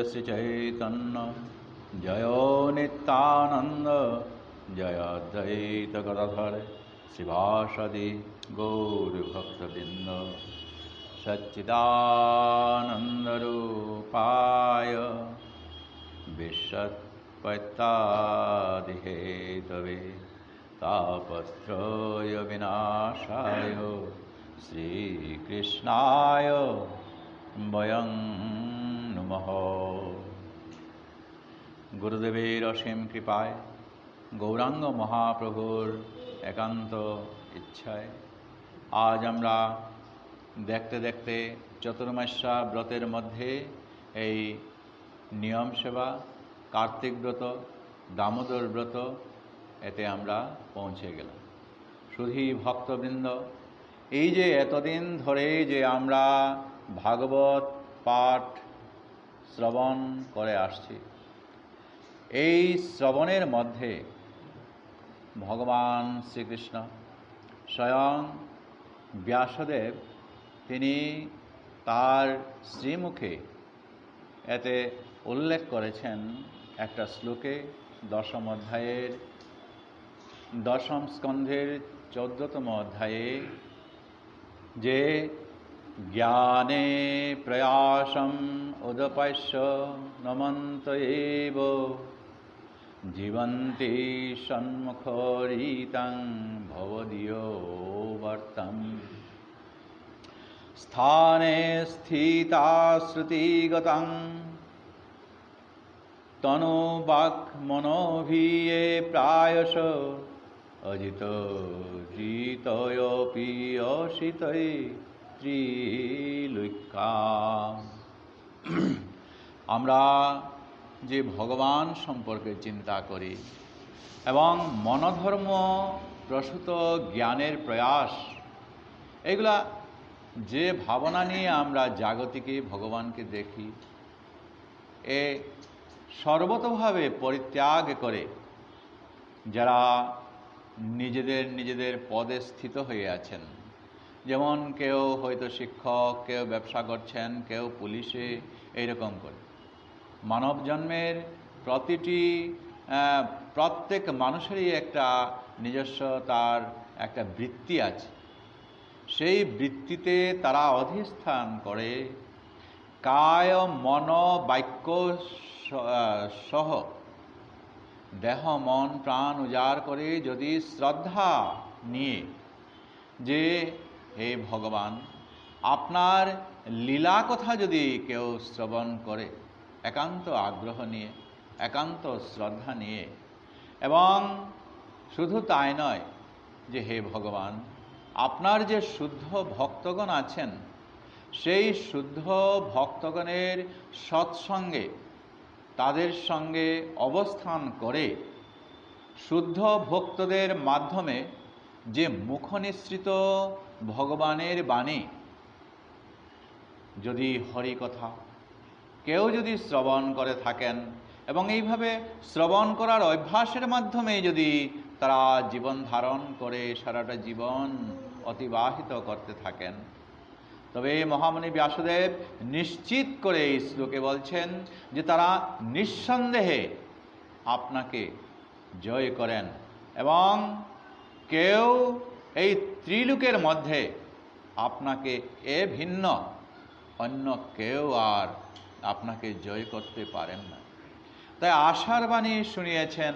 श्री चैतन्य जय नित्यानंद जय अद्वैत गदाधर शिवासादि गौरभक्तवृंद सच्चिदानंदरूपाय विश्वोत्पत्त्यादिहेतवे तापत्रय विनाशाय श्रीकृष्णाय वयं नमः। गुरुदेवेर असीम कृपाय गौरांग महाप्रभुर एकांत इच्छाয় आज আমরা देखते देखते चतुर्मास्या व्रतेर मध्य এই নিয়ম সেবা कार्तिक व्रत दामोदर व्रत এতে আমরা পৌঁছে গেলাম। শুধু ভক্তবৃন্দ এই যে এতদিন ধরে যে আমরা ভাগবত পাঠ শ্রবণ করে আসছি, এই শ্রবণের মধ্যে ভগবান শ্রীকৃষ্ণ স্বয়ং ব্যাসদেব তিনি তার শ্রীমুখে এতে উল্লেখ করেছেন একটা শ্লোকে দশম অধ্যায়ের দশম স্কন্ধের 14তম অধ্যায়ে যে জ্ঞানে প্রয়াসম উদপস্য নমন্ত এব জীবন্তি সন্মুখরিতাং ভবদীয় বর্তম স্থানে স্থিতা শ্রুতিগতং তনো বাক মনোভিয়ে প্রায়শ অজিত জিতয়পি অসিতয়ে ত্রিলোক্যা। আমরা যে ভগবান সম্পর্কে চিন্তা করি এবং মনোধর্ম প্রসূত জ্ঞানের প্রয়াস, এগুলা যে ভাবনা নিয়ে আমরা জাগতিকে ভগবানকে দেখি, এ সর্বতভাবে পরিত্যাগ করে যারা নিজেদের পদে স্থিত হয়ে আছেন, যেমন কেউ হয়তো শিক্ষক, কেউ ব্যবসা করছেন, কেউ পুলিশে, এইরকম করে মানব জন্মের প্রত্যেক মানুষেরই একটা নিজস্ব তার একটা বৃত্তি আছে। সেই বৃত্তিতে তারা অধিষ্ঠান করে কায় মন বাক্য সহ দেহ মন প্রাণ উজাড় করে যদি শ্রদ্ধা নিয়ে যে হে ভগবান আপনার লীলা কথা যদি কেউ শ্রবণ করে একান্ত আগ্রহ নিয়ে, একান্ত শ্রদ্ধা নিয়ে, এবং শুধু তাই নয় যে হে ভগবান আপনার যে শুদ্ধ ভক্তগণ আছেন সেই শুদ্ধ ভক্তগণের সৎসঙ্গে তাদের সঙ্গে অবস্থান করে শুদ্ধ ভক্তদের মাধ্যমে যে মুখনিসৃত ভগবানের বাণী, যদি হরি কথা কেউ যদি শ্রবণ করে থাকেন এবং এইভাবে শ্রবণ করার অভ্যাসের মাধ্যমে যদি তারা জীবন ধারণ করে সারাটা জীবন অতিবাহিত করতে থাকেন, তবে মহামুনি ব্যাসদেব নিশ্চিত করে এই শ্লোকে বলছেন যে তারা নিঃসন্দেহে আপনাকে জয় করেন এবং কেউ এই ত্রিলোকের মধ্যে আপনাকে এ ভিন্ন অন্য কেউ আর আপনাকে জয় করতে পারেন না। তাই আশার বাণী শুনিয়েছেন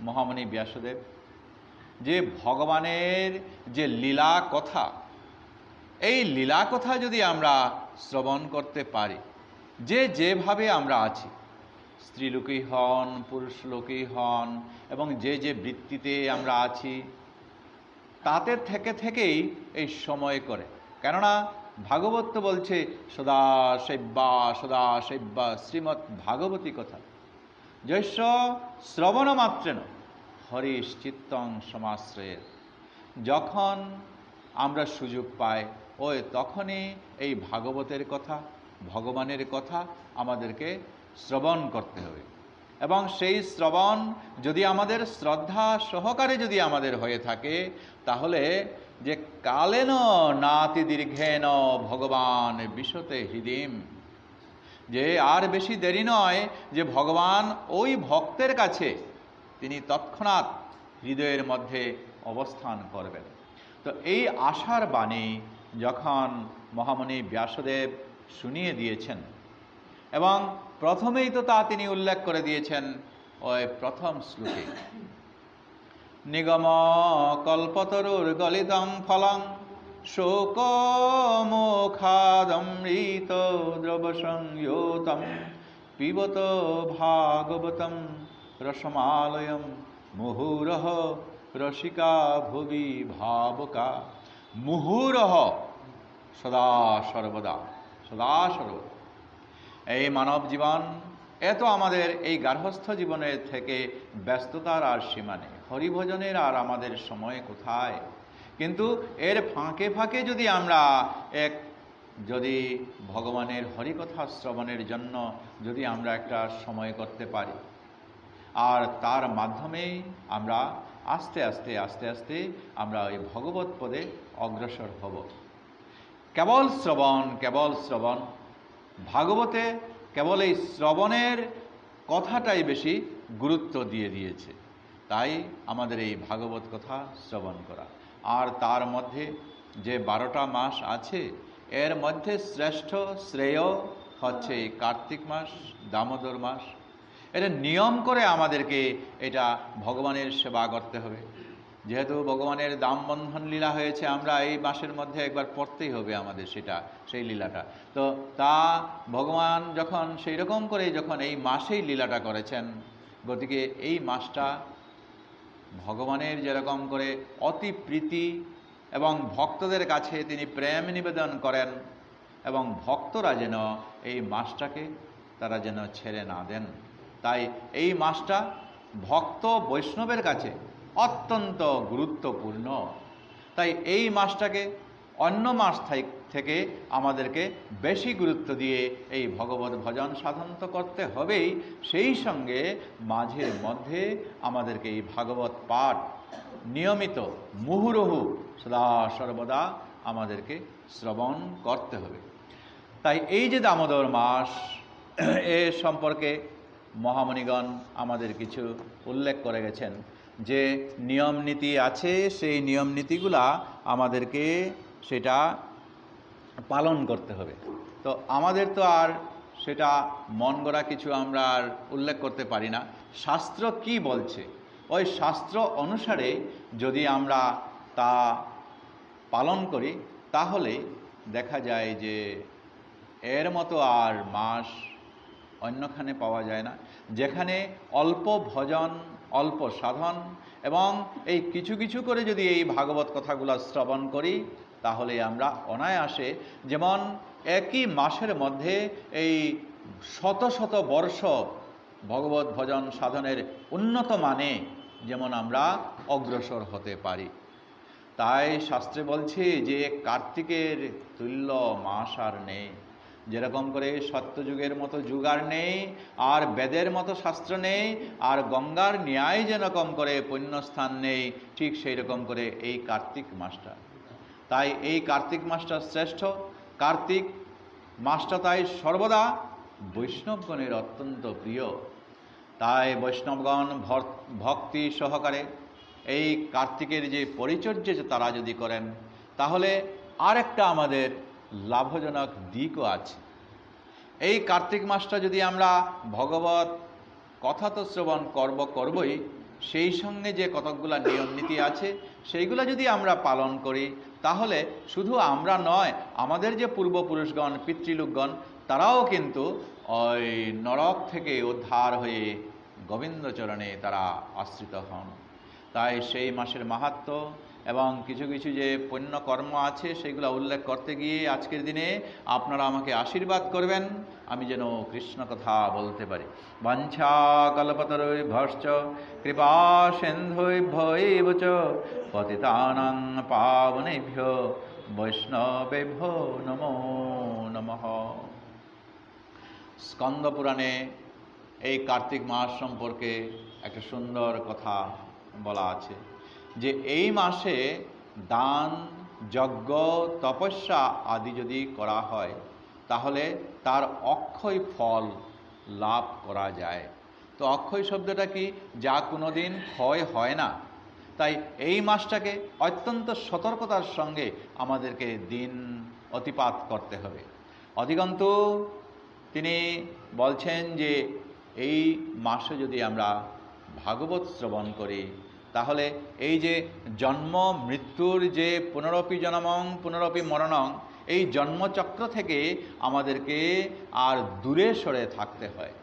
মহামুনি ব্যাসদেব যে ভগবানের যে লীলা কথা, এই লীলা কথা যদি আমরা শ্রবণ করতে পারি, যে যেভাবে আমরা আছি, স্ত্রীলোকেই হন পুরুষ লোকেই হন, এবং যে যে বৃত্তিতে আমরা আছি তাতে থেকেই এই সময় করে, কেননা ভাগবত তো বলছে সদা সেব্যা শ্রীমৎ ভাগবতী কথা যস্য শ্রবণ মাত্রেন হরিশ্চিত্তং সমাশ্রয়ের। যখন আমরা সুযোগ পাই ওই তখনই এই ভাগবতের কথা, ভগবানের কথা আমাদেরকে শ্রবণ করতে হবে, এবং সেই শ্রবণ যদি আমাদের শ্রদ্ধা সহকারে যদি আমাদের হয়ে থাকে তাহলে যে কালেন নাতি দীর্ঘেন ভগবান বিশতে হৃদিম, যে আর বেশি দেরি নয় যে ভগবান ওই ভক্তের কাছে তিনি তৎক্ষণাৎ হৃদয়ের মধ্যে অবস্থান করবেন। তো এই আশার বাণী যখন মহামুনি ব্যাসদেব শুনিয়ে দিয়েছেন, এবং প্রথমেই তো তা তিনি উল্লেখ করে দিয়েছেন ওই প্রথম শ্লোকে, নিগম কল্পতরুর গলিতং ফলং শোকমোখাদমৃত দ্রব সংয়োতম পিবত ভাগবতম রসমালয়ম মুহুরহ রসিকা ভুবি ভাবকা। মুহুরহ সদা সর্বদা, সদা সর্বদা। এই মানব জীবন এত আমাদের এই গার্হস্থ্য জীবনের থেকে ব্যস্ততার আর সীমা নেই, হরিভজনের আর আমাদের সময় কোথায়। কিন্তু এর ফাঁকে ফাঁকে যদি আমরা যদি ভগবানের হরিকথা শ্রবণের জন্য যদি আমরা একটা সময় করতে পারি, আর তার মাধ্যমে আমরা আস্তে আস্তে আস্তে আস্তে আমরা ওই ভগবৎ পদে অগ্রসর হব। কেবল শ্রবণ, কেবল শ্রবণ, ভাগবতে কেবল এই শ্রবণের কথাটাই বেশি গুরুত্ব দিয়ে দিয়েছে। তাই আমাদের এই ভাগবত কথা শ্রবণ করা। আর তার মধ্যে যে 12টা মাস আছে, এর মধ্যে শ্রেষ্ঠ শ্রেয় হচ্ছে এই কার্তিক মাস, দামোদর মাস। এটা নিয়ম করে আমাদেরকে এটা ভগবানের সেবা করতে হবে। যেহেতু ভগবানের দামবন্ধন লীলা হয়েছে, আমরা এই মাসের মধ্যে একবার পড়তেই হবে আমাদের সেই লীলাটা। তো তা ভগবান যখন সেই রকম করে যখন এই মাসেই লীলাটা করেছেন, গতিকে এই মাসটা ভগবানের যেরকম করে অতি প্রীতি এবং ভক্তদের কাছে তিনি প্রেম নিবেদন করেন, এবং ভক্তরা যেন এই মাসটাকে তারা যেন ছেড়ে না দেন। তাই এই মাসটা ভক্ত বৈষ্ণবের কাছে অত্যন্ত গুরুত্বপূর্ণ। তাই এই মাসটাকে অন্য মাস থেকে আমাদেরকে বেশি গুরুত্ব দিয়ে এই ভগবত ভজন সাধন তো করতে হবেই, সেই সঙ্গে মাঝের মধ্যে আমাদেরকে এই ভাগবত পাঠ নিয়মিত মুহুর্মুহু সদা সর্বদা আমাদেরকে শ্রবণ করতে হবে। তাই এই যে দামোদর মাস, এ সম্পর্কে মহামণিগণ আমাদের কিছু উল্লেখ করে গেছেন, যে নিয়ম নীতি আছে, সেই নিয়ম নীতিগুলা আমাদেরকে সেটা পালন করতে হবে। তো আমাদের তো আর সেটা মন গড়া কিছু আমরা আর উল্লেখ করতে পারি না। শাস্ত্র কি বলছে, ওই শাস্ত্র অনুসারে যদি আমরা তা পালন করি, তাহলে দেখা যায় যে এর মতো আর মাস অন্যখানে পাওয়া যায় না, যেখানে অল্প ভজন, অল্প সাধন এবং এই কিছু কিছু করে যদি এই ভাগবত কথাগুলো শ্রবণ করি, তাহলে আমরা অনায়াসে, যেমন একই মাসের মধ্যে এই শত শত বর্ষ ভগবত ভজন সাধনের উন্নত মানে যেমন আমরা অগ্রসর হতে পারি। তাই শাস্ত্রে বলছে যে কার্তিকের তুল্য মাস আর নেই। যেরকম করে সত্যযুগের মতো যুগ আর নেই, আর বেদের মতো শাস্ত্র নেই, আর গঙ্গার ন্যায় যেরকম করে পুণ্যস্থান নেই, ঠিক সেই রকম করে এই কার্তিক মাসটা। তাই এই কার্তিক মাসটা শ্রেষ্ঠ। কার্তিক মাসটা তাই সর্বদা বৈষ্ণবগণের অত্যন্ত প্রিয়। তাই বৈষ্ণবগণ ভক্তি সহকারে এই কার্তিকের যে পরিচর্যা তারা যদি করেন, তাহলে আরেকটা আমাদের লাভজনক দিকও আছে। এই কার্তিক মাসটা যদি আমরা ভগবত কথা তো শ্রবণ করবই, সেই সঙ্গে যে কতকগুলা নিয়ম নীতি আছে সেইগুলো যদি আমরা পালন করি, তাহলে শুধু আমরা নয়, আমাদের যে পূর্বপুরুষগণ, পিতৃলোকগণ, তারাও কিন্তু ওই নরক থেকে উদ্ধার হয়ে গোবিন্দচরণে তারা আশ্রিত হন। তাই সেই মাসের মাহাত্ম্য এবং কিছু কিছু যে পুণ্য কর্ম আছে সেগুলো উল্লেখ করতে গিয়ে আজকের দিনে আপনারা আমাকে আশীর্বাদ করবেন, আমি যেন কৃষ্ণ কথা বলতে পারি। বাঞ্ছা কল্পতরুভ্যশ্চ কৃপা সিন্ধুভ্যৈব চ পতিতানাং পাবনেভ্যো বৈষ্ণবেভ্যো নমো নমঃ। স্কন্দ পুরাণে এই কার্তিক মাস সম্পর্কে একটা সুন্দর কথা বলা আছে, যে এই মাসে দান, যজ্ঞ, তপস্যা আদি যদি করা হয়, তাহলে তার অক্ষয় ফল লাভ করা যায়। তো অক্ষয় শব্দটা কি? যা কোনোদিন ক্ষয় হয় না। তাই এই মাসটাকে অত্যন্ত সতর্কতার সঙ্গে আমাদেরকে দিন অতিপাত করতে হবে। অধিকন্তু তিনি বলছেন যে এই মাসে যদি আমরা ভাগবত শ্রবণ করি, তাহলে এই যে জন্ম মৃত্যুর যে পুনরপি জনমং পুনরপি মরণং, এই জন্মচক্র থেকে আমাদেরকে আর দূরে সরে থাকতে হয়।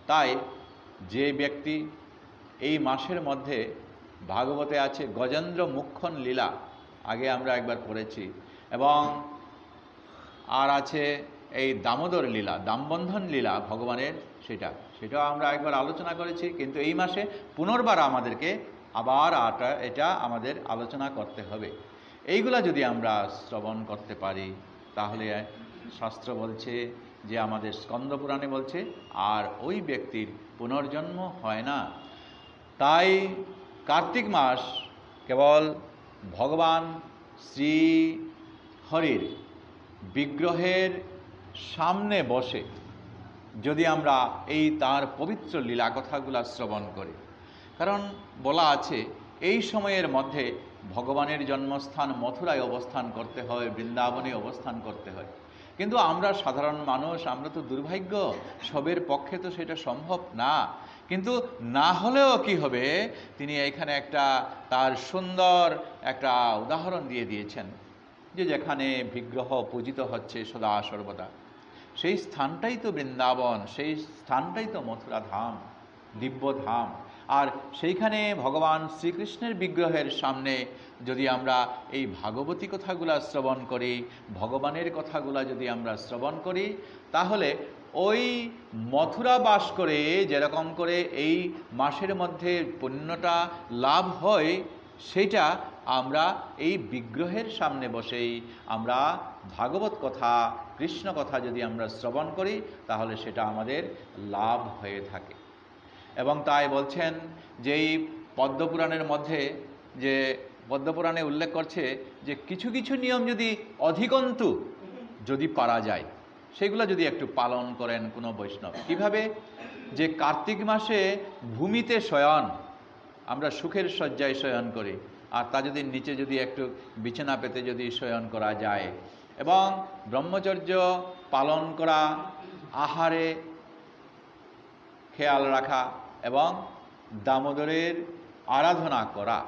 তাই যে ব্যক্তি এই মাসের মধ্যে, ভাগবতে আছে গজেন্দ্র মুখ্যন লীলা, আগে আমরা একবার পড়েছি, এবং আর আছে এই দামোদর লীলা, দামবন্ধন লীলা ভগবানের, সেটাও আমরা একবার আলোচনা করেছি। কিন্তু এই মাসে পুনর্বার আমাদেরকে আবার এটা আমাদের আলোচনা করতে হবে। এইগুলা যদি আমরা শ্রবণ করতে পারি, তাহলে শাস্ত্র বলছে যে, আমাদের স্কন্দ পুরাণে বলছে, আর ওই ব্যক্তির পুনর্জন্ম হয় না। তাই কার্তিক মাস কেবল ভগবান শ্রী হরির বিগ্রহের সামনে বসে যদি আমরা এই তার পবিত্র লীলা কথাগুলা শ্রবণ করি, কারণ বলা আছে এই সময়ের মধ্যে ভগবানের জন্মস্থান মথুরায় অবস্থান করতে হয়, বৃন্দাবনে অবস্থান করতে হয়। কিন্তু আমরা সাধারণ মানুষ, আমরা তো দুর্ভাগ্য, সবের পক্ষে তো সেটা সম্ভব না। কিন্তু না হলেও কি হবে, তিনি এখানে একটা তার সুন্দর একটা উদাহরণ দিয়ে দিয়েছেন, যে যেখানে বিগ্রহ পূজিত হচ্ছে সদা সর্বদা, সেই স্থানটাই তো বৃন্দাবন, সেই স্থানটাই তো মথুরা ধাম, দিব্য ধাম। আর সেইখানে ভগবান শ্রীকৃষ্ণের বিগ্রহের সামনে যদি আমরা এই ভাগবতী কথাগুলা শ্রবণ করি, ভগবানের কথাগুলা যদি আমরা শ্রবণ করি, তাহলে ওই মথুরা বাস করে যেরকম করে এই মাসের মধ্যে পুণ্যটা লাভ হয়, সেটা আমরা এই বিগ্রহের সামনে বসেই আমরা ভাগবত কথা, কৃষ্ণ কথা যদি আমরা শ্রবণ করি, তাহলে সেটা আমাদের লাভ হয়ে থাকে। এবং তাই বলছেন যে এই পদ্মপুরাণের মধ্যে, যে পদ্মপুরাণে উল্লেখ করছে যে কিছু কিছু নিয়ম যদি অধিকন্তু যদি পারা যায়, সেগুলো যদি একটু পালন করেন কোনো বৈষ্ণব। কিভাবে? যে কার্তিক মাসে ভূমিতে শয়ন, আমরা সুখের শয্যায় শয়ন করি, আর তা যদি নিচে যদি একটু বিছানা পেতে যদি শয়ন করা যায়, এবং ব্রহ্মচর্য পালন করা, আহারে খেয়াল রাখা, এবং দামোদরের আরাধনা করা,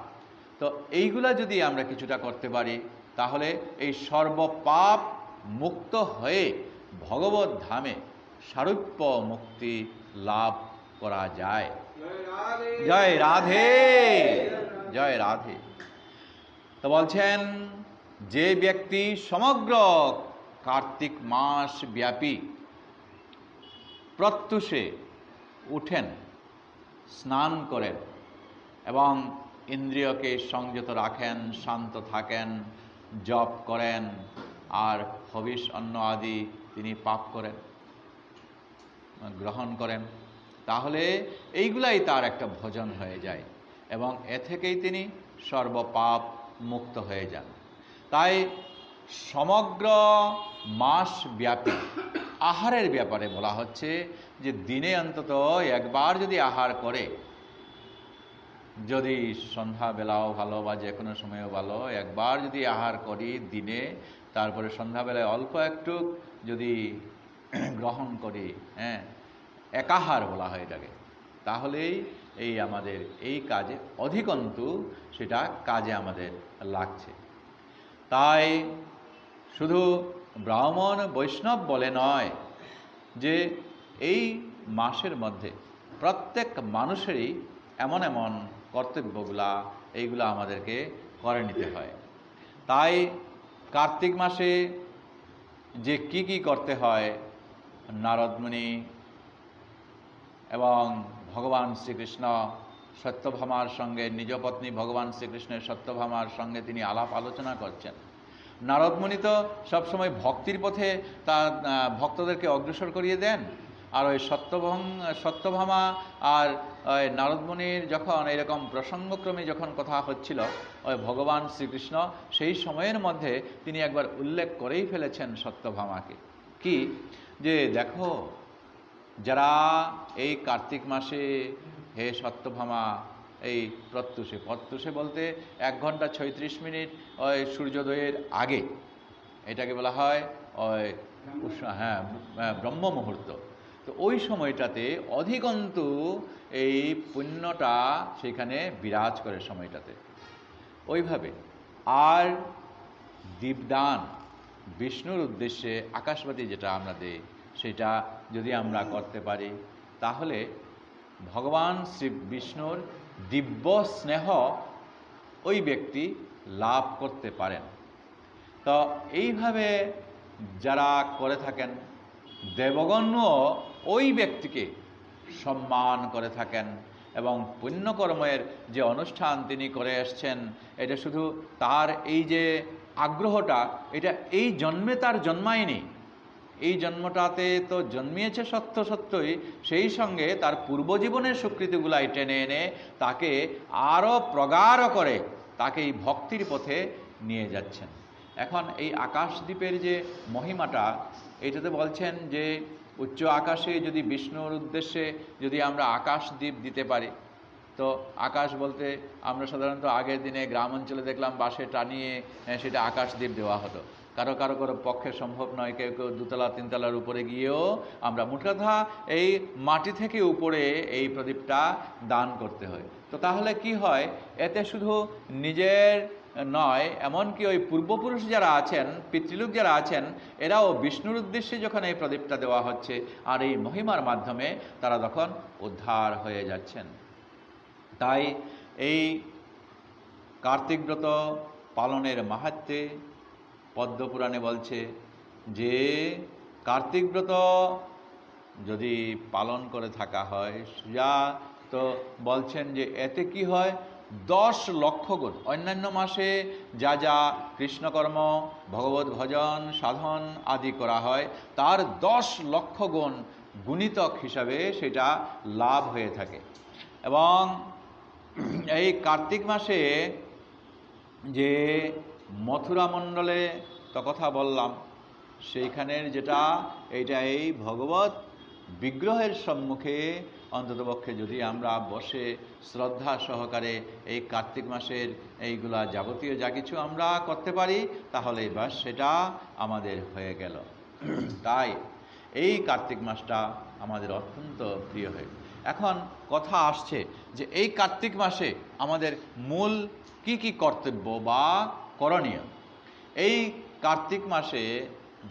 তো এইগুলা যদি আমরা কিছুটা করতে পারি, তাহলে এই সর্বপাপ মুক্ত হয়ে ভগবত ধামে সারূপ্য মুক্তি লাভ করা যায়। জয় রাধে, জয় রাধে। তো বলছেন, যে ব্যক্তি সমগ্র কার্তিক মাস ব্যাপী প্রত্যুষে উঠেন, স্নান করেন এবং ইন্দ্রিয়কে সংযত রাখেন, শান্ত থাকেন, জপ করেন, আর হবিষ অন্ন আদি তিনি পাপ করেন, গ্রহণ করেন, তাহলে এইগুলাই তার একটা ভোজন হয়ে যায় এবং এ থেকেই তিনি সর্বপাপ মুক্ত হয়ে যান। তাই সমগ্র মাস ব্যাপী আহারের ব্যাপারে বলা হচ্ছে যে দিনে অন্তত একবার যদি আহার করে, যদি সন্ধ্যাবেলাও ভালো বা যে কোনো সময়ও ভালো, একবার যদি আহার করি দিনে, তারপরে সন্ধ্যাবেলায় অল্প একটু যদি গ্রহণ করি, একাহার বলা হয় এটাকে, তাহলেই এই আমাদের এই কাজে অধিকন্তু সেটা কাজে আমাদের লাগছে। তাই শুধু ব্রাহ্মণ বৈষ্ণব বলে নয়, যে এই মাসের মধ্যে প্রত্যেক মানুষেরই এমন এমন কর্তব্যগুলা, এইগুলা আমাদেরকে করে নিতে হয়। তাই কার্তিক মাসে যে কি কি করতে হয়, নারদমুনি এবং ভগবান শ্রীকৃষ্ণ সত্যভামার সঙ্গে, নিজ পত্নী ভগবান শ্রীকৃষ্ণের সত্যভামার সঙ্গে তিনি আলাপ আলোচনা করছেন। নারদমুনি তো সবসময় ভক্তির পথে তার ভক্তদেরকে অগ্রসর করিয়ে দেন, আর ওই সত্যভামা আর ওই নারদমুনির যখন এরকম প্রসঙ্গক্রমে যখন কথা হচ্ছিল, ওই ভগবান শ্রীকৃষ্ণ সেই সময়ের মধ্যে তিনি একবার উল্লেখ করেই ফেলেছেন সত্যভামাকে, কি যে দেখো, যারা এই কার্তিক মাসে হে সত্যভামা এই প্রত্যুষে বলতে 1 ঘন্টা 36 মিনিট ওই সূর্যোদয়ের আগে, এটাকে বলা হয় ওই ব্রহ্ম মুহূর্ত। তো ওই সময়টাতে অধিকন্তু এই পুণ্যটা সেখানে বিরাজ করে সময়টাতে। ওইভাবে আর দীপদান বিষ্ণুর উদ্দেশ্যে আকাশবাতি যেটা আমরা দিই, সেটা যদি আমরা করতে পারি তাহলে ভগবান শ্রী বিষ্ণুর দিব্য স্নেহ ওই ব্যক্তি লাভ করতে পারেন। তো এইভাবে যারা করে থাকেন, দেবগণও ওই ব্যক্তিকে সম্মান করে থাকেন এবং পুণ্যকর্মের যে অনুষ্ঠান তিনি করে এসছেন, এটা শুধু তার এই যে আগ্রহটা, এটা এই জন্মে তার জন্মায়নি, এই জন্মটাতে তো জন্মিয়েছে সত্যই, সেই সঙ্গে তার পূর্বজীবনের স্বীকৃতিগুলাই টেনে এনে তাকে আরও প্রগাঢ় করে তাকে এই ভক্তির পথে নিয়ে যাচ্ছেন। এখন এই আকাশদ্বীপের যে মহিমাটা, এটাতে বলছেন যে উচ্চ আকাশে যদি বিষ্ণুর উদ্দেশ্যে যদি আমরা আকাশদ্বীপ দিতে পারি, তো আকাশ বলতে আমরা সাধারণত আগের দিনে গ্রাম অঞ্চলে দেখলাম বাঁশে টানিয়ে সেটা আকাশদ্বীপ দেওয়া হতো। কারো পক্ষে সম্ভব নয়, কেউ 2 তলা 3 তলার উপরে গিয়েও আমরা মোট কথা এই মাটি থেকে উপরে এই প্রদীপটা দান করতে হয়। তো তাহলে কি হয়, এতে শুধু নিজের নয়, এমনকি ওই পূর্বপুরুষ যারা আছেন, পিতৃলোক যারা আছেন, এরাও বিষ্ণুর উদ্দেশ্যে যখন এই প্রদীপটা দেওয়া হচ্ছে আর এই মহিমার মাধ্যমে তারা তখন উদ্ধার হয়ে যাচ্ছেন। তাই এই কার্তিক ব্রত পালনের মাহাত্ম্যে পদ্মপুরাণে বলছে যে কার্তিক ব্রত যদি পালন করে থাকা হয়, যা তো বলছেন যে এতে কি হয়, 10 লক্ষ গুণ অন্যান্য মাসে যা যা কৃষ্ণকর্ম, ভগবত ভজন, সাধন আদি করা হয়, তার 10 লক্ষ গুণ গুণিতক হিসাবে সেটা লাভ হয়ে থাকে। এবং এই কার্তিক মাসে যে মথুরা মণ্ডলে তো কথা বললাম, সেইখানের যেটা এইটা এই ভগবত বিগ্রহের সম্মুখে অন্ততপক্ষে যদি আমরা বসে শ্রদ্ধা সহকারে এই কার্তিক মাসের এইগুলা যাবতীয় যা কিছু আমরা করতে পারি, তাহলে বাস সেটা আমাদের হয়ে গেল। তাই এই কার্তিক মাসটা আমাদের অত্যন্ত প্রিয় হয়। এখন কথা আসছে যে এই কার্তিক মাসে আমাদের মূল কি কর্তব্য বা করণীয়। এই কার্তিক মাসে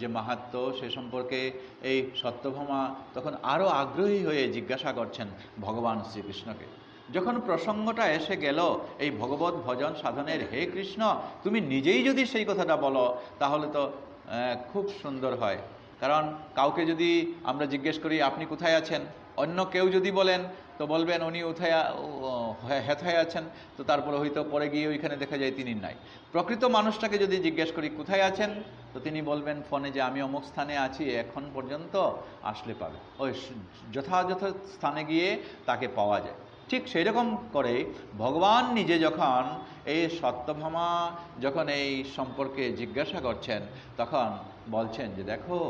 যে মাহাত্ম্য, সে সম্পর্কে এই সত্যভামা তখন আরও আগ্রহী হয়ে জিজ্ঞাসা করছেন ভগবান শ্রীকৃষ্ণকে। যখন প্রসঙ্গটা এসে গেল এই ভগবত ভজন সাধনের, হে কৃষ্ণ তুমি নিজেই যদি সেই কথাটা বলো তাহলে তো খুব সুন্দর হয়। কারণ কাউকে যদি আমরা জিজ্ঞেস করি আপনি কোথায় আছেন, অন্য কেউ যদি বলেন তো বলবেন উনি হেথায় আছেন, তো তারপরে হয়তো পরে গিয়ে ওইখানে দেখা যায় তিনি নাই। প্রকৃত মানুষটাকে যদি জিজ্ঞেস করি কোথায় আছেন, তো তিনি বলবেন ফোনে যে আমি অমুক স্থানে আছি, এখন পর্যন্ত আসলে পাবে। ওই যথাযথ স্থানে গিয়ে তাকে পাওয়া যায়। ঠিক সেই রকম করে ভগবান নিজে যখন এই সত্যভামা যখন এই সম্পর্কে জিজ্ঞাসা করছেন, তখন বলছেন যে দেখো,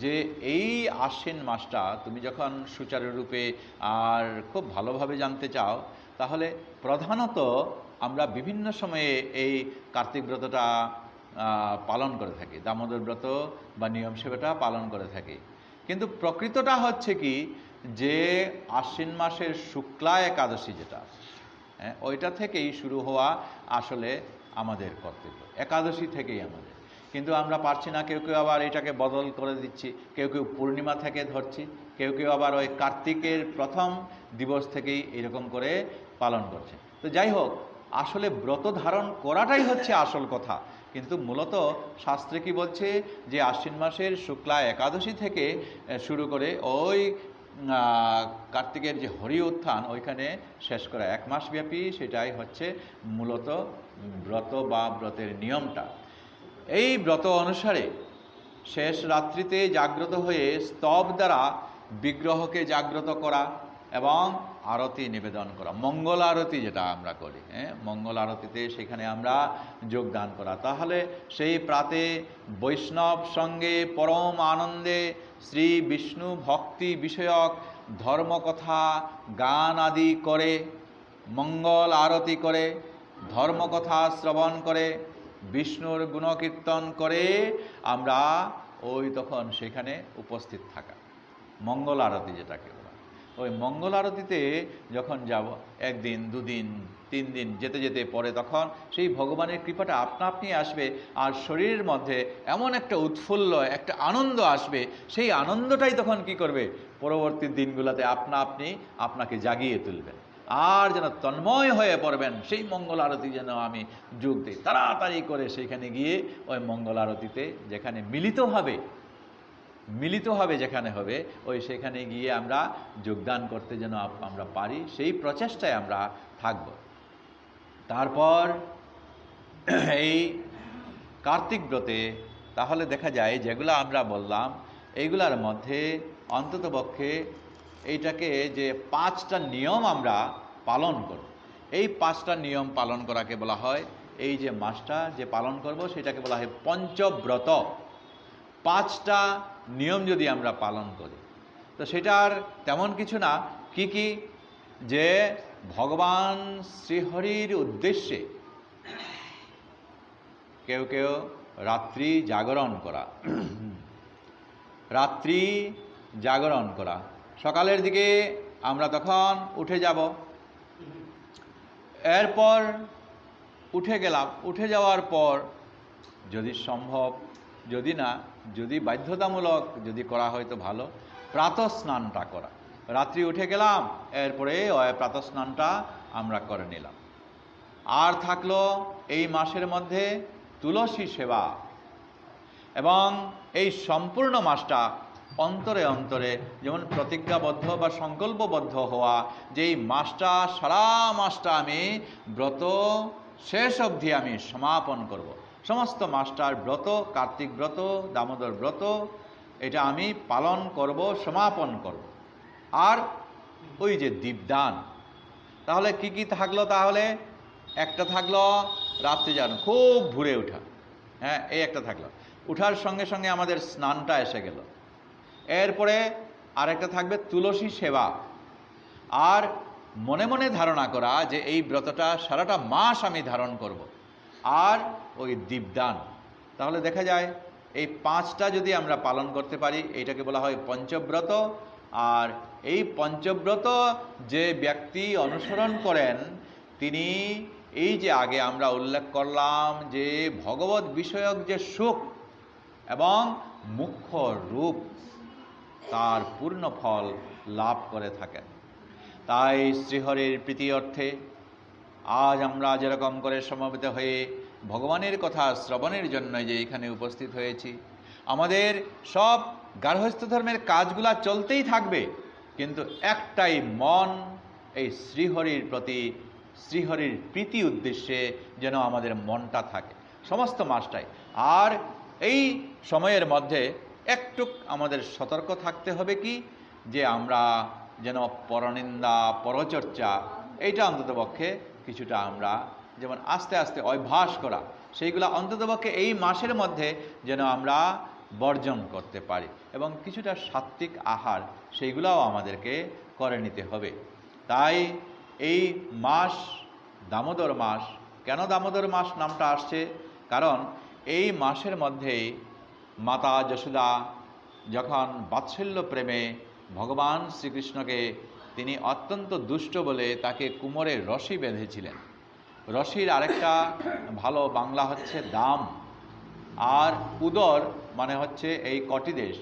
যে এই আশ্বিন মাসটা তুমি যখন সুচারুরূপে আর খুব ভালোভাবে জানতে চাও, তাহলে প্রধানত আমরা বিভিন্ন সময়ে এই কার্তিক ব্রতটা পালন করে থাকি, দামোদর ব্রত বা নিয়ম সেবাটা পালন করে থাকি। কিন্তু প্রকৃতটা হচ্ছে কি, যে আশ্বিন মাসের শুক্লা একাদশী যেটা, ওইটা থেকেই শুরু হওয়া আসলে আমাদের কর্তব্য, একাদশী থেকেই আমাদের। কিন্তু আমরা পারছি না, কেউ আবার এটাকে বদল করে দিচ্ছি, কেউ পূর্ণিমা থেকে ধরছি, কেউ আবার ওই কার্তিকের প্রথম দিবস থেকেই এরকম করে পালন করছে। তো যাই হোক, আসলে ব্রত ধারণ করাটাই হচ্ছে আসল কথা। কিন্তু মূলত শাস্ত্রে কি বলছে, যে আশ্বিন মাসের শুক্লা একাদশী থেকে শুরু করে ওই কার্তিকের যে হরি উত্থান ওইখানে শেষ করা 1 মাস ব্যাপী, সেটাই হচ্ছে মূলত ব্রত বা ব্রতের নিয়মটা। এই ব্রত অনুসারে শেষ রাত্রিতে জাগ্রত হয়ে স্তব দ্বারা বিগ্রহকে জাগ্রত করা এবং আরতি নিবেদন করা, মঙ্গল আরতি যেটা আমরা করি, মঙ্গল আরতিতে সেখানে আমরা যোগদান করা। তাহলে সেই প্রাতে বৈষ্ণব সঙ্গে পরম আনন্দে শ্রী বিষ্ণু ভক্তি বিষয়ক ধর্মকথা গান আদি করে, মঙ্গল আরতি করে, ধর্মকথা শ্রবণ করে, বিষ্ণুর গুণকীর্তন করে আমরা ওই তখন সেখানে উপস্থিত থাকা, মঙ্গল আরতি যেটাকে বলা। ওই মঙ্গল আরতিতে যখন যাব, একদিন দুদিন তিন দিন যেতে যেতে পরে তখন সেই ভগবানের কৃপাটা আপনা আপনি আসবে, আর শরীরের মধ্যে এমন একটা উৎফুল্ল, একটা আনন্দ আসবে, সেই আনন্দটাই তখন কি করবে, পরবর্তী দিনগুলোতে আপনা আপনি আপনাকে জাগিয়ে তুলবেন, আর যেন তন্ময় হয়ে পড়বেন। সেই মঙ্গল আরতি যেন আমি যোগ দিই, তাড়াতাড়ি করে সেইখানে গিয়ে ওই মঙ্গল আরতিতে যেখানে মিলিত হবে যেখানে হবে, ওই সেখানে গিয়ে আমরা যোগদান করতে যেন আমরা পারি, সেই প্রচেষ্টায় আমরা থাকব। তারপর এই কার্তিক ব্রতে তাহলে দেখা যায় যেগুলো আমরা বললাম, এইগুলার মধ্যে অন্ততপক্ষে এইটাকে যে 5টা নিয়ম আমরা পালন করব, এই 5টা নিয়ম পালন করাকে বলা হয়, এই যে মাসটা যে পালন করব সেটাকে বলা হয় পঞ্চব্রত। 5টা নিয়ম যদি আমরা পালন করি তো সেটার তেমন কিছু না। কি যে ভগবান শ্রীহরির উদ্দেশ্যে কেউ রাত্রি জাগরণ করা, সকালের দিকে আমরা তখন উঠে যাব, এরপর উঠে যাওয়ার পর যদি সম্ভব, যদি বাধ্যতামূলক যদি করা হয় তো ভালো, প্রাতঃ স্নানটা করা। রাত্রি উঠে গেলাম, এরপরে প্রাতঃ স্নানটা আমরা করে নিলাম। আর থাকলো এই মাসের মধ্যে তুলসী সেবা, এবং এই সম্পূর্ণ মাসটা অন্তরে অন্তরে যেমন প্রতিজ্ঞাবদ্ধ বা সংকল্পবদ্ধ হওয়া, যে এই মাসটা, সারা মাসটা আমি ব্রত শেষ অবধি আমি সমাপন করব। সমস্ত মাসটার ব্রত, কার্তিক ব্রত, দামোদর ব্রত, এটা আমি পালন করব, সমাপন করব। আর ওই যে দীপদান, তাহলে কি থাকলো, তাহলে একটা থাকলো রাত্রি জানো খুব ভোরে ওঠা, এই একটা থাকলো, উঠার সঙ্গে সঙ্গে আমাদের স্নানটা এসে গেল। এরপরে আরেকটা থাকবে তুলসী সেবা, আর মনে মনে ধারণা করা যে এই ব্রতটা সারাটা মাস আমি ধারণ করব, আর ওই দীপদান। তাহলে দেখা যায় এই 5টা যদি আমরা পালন করতে পারি, এইটাকে বলা হয় পঞ্চব্রত। আর এই পঞ্চব্রত যে ব্যক্তি অনুসরণ করেন, তিনি এই যে আগে আমরা উল্লেখ করলাম যে ভগবত বিষয়ক যে সুখ এবং মুখ্য রূপ, তার পূর্ণ ফল লাভ করে থাকেন। তাই শ্রীহরির প্রীতি অর্থে আজ আমরা যেরকম করে সমবেত হয়ে ভগবানের কথা শ্রবণের জন্য যে এখানে উপস্থিত হয়েছি, আমাদের সব গার্হস্থ্য ধর্মের কাজগুলা চলতেই থাকবে, কিন্তু একটাই মন এই শ্রীহরির প্রতি, শ্রীহরির প্রীতি উদ্দেশ্যে যেন আমাদের মনটা থাকে সমস্ত মাসটাই। আর এই সময়ের মধ্যে একটু আমাদের সতর্ক থাকতে হবে কি, যে আমরা যেন পরনিন্দা, পরচর্চা, এইটা অন্ততপক্ষে কিছুটা আমরা যেমন আস্তে আস্তে অভ্যাস করা, সেইগুলো অন্ততপক্ষে এই মাসের মধ্যে যেন আমরা বর্জন করতে পারি, এবং কিছুটা সাত্ত্বিক আহার সেইগুলোও আমাদেরকে করে নিতে হবে। তাই এই মাস দামোদর মাস, কেন দামোদর মাস নামটা আসছে, কারণ এই মাসের মধ্যেই মাতা যশোদা যখন বাৎসল্য প্রেমে ভগবান শ্রীকৃষ্ণকে, তিনি অত্যন্ত দুষ্ট বলে তাকে কুমোরের রশি বেঁধেছিলেন। রশির আরেকটা ভালো বাংলা হচ্ছে দাম, আর উদর মানে হচ্ছে এই কটিদেশ,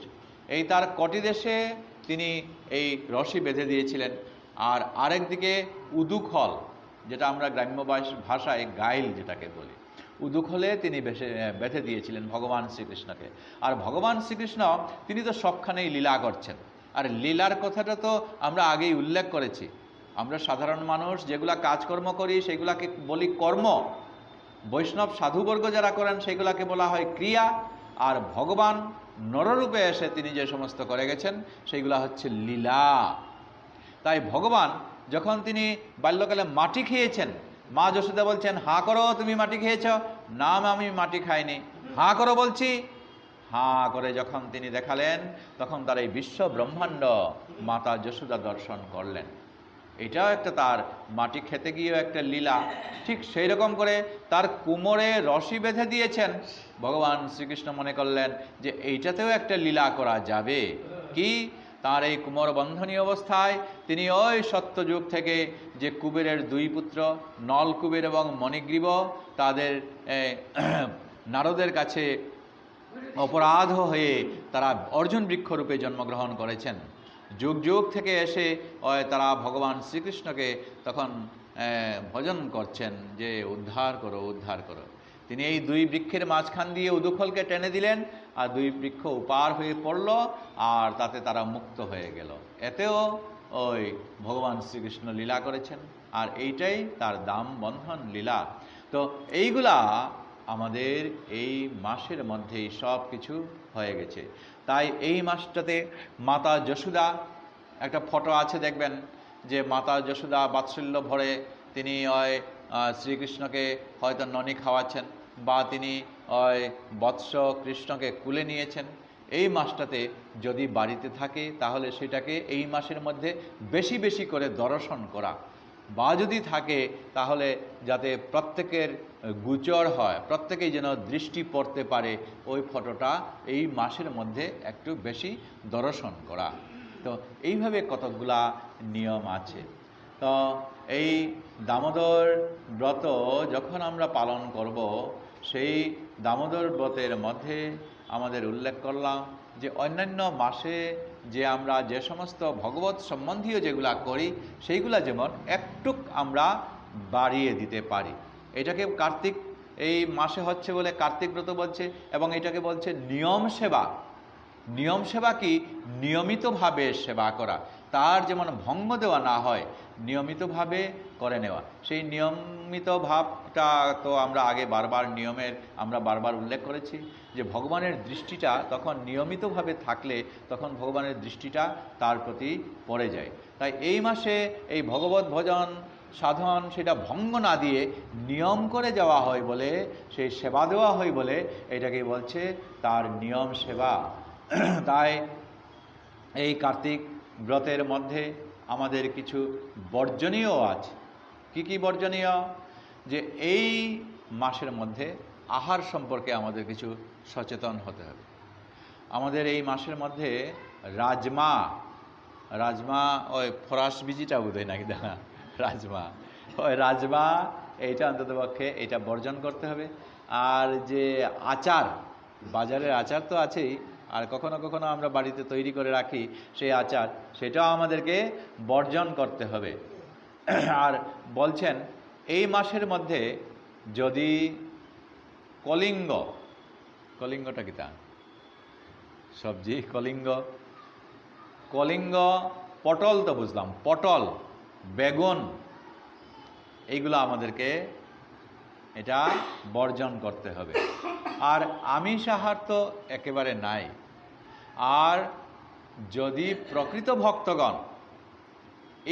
এই তার কটিদেশে তিনি এই রশি বেঁধে দিয়েছিলেন। আর আরেকদিকে উদুখল, যেটা আমরা গ্রাম্য ভাষায় গাইল যেটাকে বলি, উদুখলে তিনি বেঁধে দিয়েছিলেন ভগবান শ্রীকৃষ্ণকে। আর ভগবান শ্রীকৃষ্ণ তিনি তো সবখানেই লীলা করছেন, আর লীলার কথাটা তো আমরা আগেই উল্লেখ করেছি। আমরা সাধারণ মানুষ যেগুলা কাজকর্ম করি সেগুলাকে বলি কর্ম, বৈষ্ণব সাধুবর্গ যারা করেন সেগুলাকে বলা হয় ক্রিয়া, আর ভগবান নররূপে এসে তিনি যে সমস্ত করে গেছেন সেইগুলা হচ্ছে লীলা। তাই ভগবান যখন তিনি বাল্যকালে মাটি খেয়েছেন, মা যশোদা বলছেন, হাঁ করো, তুমি মাটি খেয়েছ? না, আমি মাটি খাইনি। হাঁ করো বলছি। হাঁ করে যখন তিনি দেখালেন, তখন তার এই বিশ্ব ব্রহ্মাণ্ড মাতা যশোদা দর্শন করলেন। এটাও একটা তার মাটি খেতে গিয়েও একটা লীলা। ঠিক সেই রকম করে তার কোমরে রশি বেঁধে দিয়েছেন। ভগবান শ্রীকৃষ্ণ মনে করলেন যে এইটাতেও একটা লীলা করা যাবে। কি? তার এই কোমর বন্ধনী অবস্থায় তিনি ওই সত্যযুগ থেকে যে কুবেরের দুই পুত্র নল কুবের এবং মণিগ্রীব, তাদের নারদের কাছে অপরাধ হয়ে তারা অর্জুন বৃক্ষরূপে জন্মগ্রহণ করেছেন। যুগ যুগ থেকে এসে তারা ভগবান শ্রীকৃষ্ণকে তখন ভজন করছেন যে উদ্ধার করো, উদ্ধার করো। তিনি এই দুই বৃক্ষের মাঝখান দিয়ে উদুখলকে টেনে দিলেন, আর দুই বৃক্ষ উপার হয়ে পড়ল, আর তাতে তারা মুক্ত হয়ে গেল। এতেও ওই ভগবান শ্রীকৃষ্ণ লীলা করেছেন, আর এইটাই তার দাম বন্ধন লীলা। তো এইগুলা আমাদের এই মাসের মধ্যেই সব কিছু হয়ে গেছে। তাই এই মাসটাতে মাতা যশোদা, একটা ফটো আছে দেখবেন যে মাতা যশোদা বাৎসল্য ভরে তিনি ওই শ্রীকৃষ্ণকে হয়তো ননি খাওয়াচ্ছেন, বা তিনি ওই বৎস কৃষ্ণকে কুলে নিয়েছেন। এই মাসটাতে যদি বাড়িতে থাকে তাহলে সেটাকে এই মাসের মধ্যে বেশি বেশি করে দর্শন করা, বা যদি থাকে তাহলে যাতে প্রত্যেকের গোচর হয়, প্রত্যেকেই যেন দৃষ্টি পড়তে পারে, ওই ফটোটা এই মাসের মধ্যে একটু বেশি দর্শন করা। তো এইভাবে কতকগুলা নিয়ম আছে। তো এই দামোদর ব্রত যখন আমরা পালন করব, সেই দামোদর ব্রতের মধ্যে আমাদের উল্লেখ করলাম যে অন্যান্য মাসে যে আমরা যে সমস্ত ভগবত সম্বন্ধীয় যেগুলা করি, সেইগুলা যেমন একটুক আমরা বাড়িয়ে দিতে পারি। এটাকে কার্তিক এই মাসে হচ্ছে বলে কার্তিক ব্রত বলছে, এবং এটাকে বলছে নিয়ম সেবা। নিয়ম সেবা কি? নিয়মিতভাবে সেবা করা, তার যেমন ভঙ্গ দেওয়া না হয়, নিয়মিতভাবে করে নেওয়া। সেই নিয়মিত ভাবটা তো আমরা আগে বারবার নিয়মের আমরা বারবার উল্লেখ করেছি যে ভগবানের দৃষ্টিটা তখন নিয়মিতভাবে থাকলে তখন ভগবানের দৃষ্টিটা তার প্রতি পড়ে যায়। তাই এই মাসে এই ভগবত ভজন সাধন সেটা ভঙ্গ না দিয়ে নিয়ম করে যাওয়া হয় বলে, সেই সেবা দেওয়া হয় বলে এটাকে বলছে তার নিয়ম সেবা। তাই এই কার্তিক ব্রতের মধ্যে আমাদের কিছু বর্জনীয় আছে। কি কি বর্জনীয়? যে এই মাসের মধ্যে আহার সম্পর্কে আমাদের কিছু সচেতন হতে হবে। আমাদের এই মাসের মধ্যে রাজমা ওই ফরাস বিজিটা বোধহয় নাকি দেখা, রাজমা এইটা অন্ততপক্ষে এটা বর্জন করতে হবে। আর যে আচার, বাজারের আচার তো আছেই, আর কখনো কখনো আমরা বাড়িতে তৈরি করে রাখি সেই আচার, সেটাও আমাদেরকে বর্জন করতে হবে। আর বলছেন এই মাসের মধ্যে যদি কলিঙ্গটা কি তা সবজি, কলিঙ্গ পটল তো বুঝলাম, পটল, বেগুন, এইগুলো আমাদেরকে এটা বর্জন করতে হবে। আর আমিষ আহার তো একেবারে নাই। আর যদি প্রকৃত ভক্তগণ